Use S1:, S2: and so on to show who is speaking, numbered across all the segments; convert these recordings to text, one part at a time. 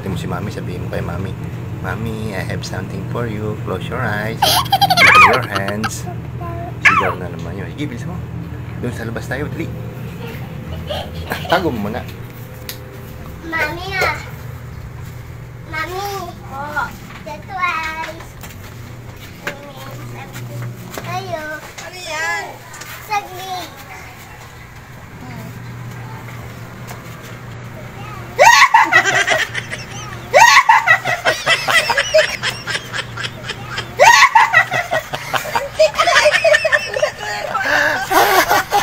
S1: Tatakotin mo si Mami, sabihin mo kay Mami, Mami, I have something for you. Close your eyes. Open your hands. Sigaw na naman yun. Sige, bilis mo. Doon sa labas tayo, dali. Tago mo muna.
S2: Mami ah. Mami. Oh. Dito eyes. Tayo.
S3: Ano yan?
S2: Saglit.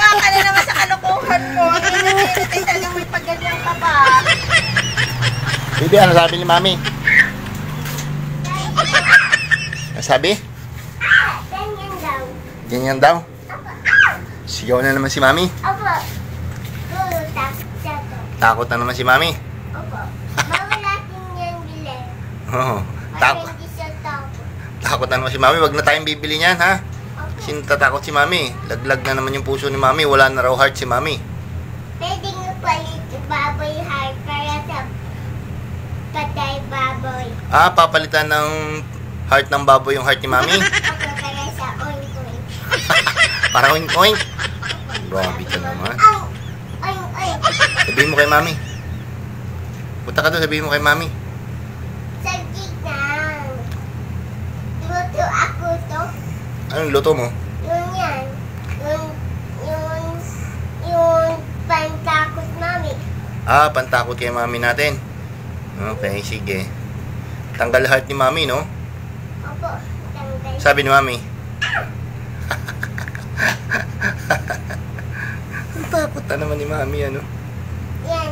S3: Baka na naman sa kalokohan mo. Hinatay talaga may pagganyan ka pa.
S1: Bibi, ano sabi ni Mami? Ano sabi?
S2: Ganyan daw.
S1: Ganyan daw.
S2: Opo.
S1: Sigaw na naman si Mami.
S2: Opo. Gulo, takot.
S1: Takot na naman si Mami.
S2: Opo. Bawal natin yan bilhin.
S1: Oo.
S2: Para hindi siya takot.
S1: Takot na naman si Mami. Wag na tayong bibili niyan, ha?
S2: Opo.
S1: Kasi natatakot si Mami. Laglag na naman yung puso ni Mami. Wala na raw heart si Mami.
S2: Pwede nga palit baboy heart para sa patay baboy.
S1: Ah, papalitan ng heart ng baboy yung heart ni Mami.
S2: Opo, para sa oink-oink.
S1: Para oink-oink. Grabe ka naman.
S2: Ang oink-oink.
S1: Sabihin mo kay Mami. Punta ka doon, sabihin mo kay Mami.
S2: Sa gitna. Luto ako to.
S1: Anong luto mo?
S2: Yun yan. Yung pantakot mami.
S1: Ah, pantakot kay Mami natin. Okay, sige. Tanggal heart ni Mami, no?
S2: Opo, tanggal.
S1: Sabi ni Mami. Ang takot na naman ni Mami, ano?
S2: Yan.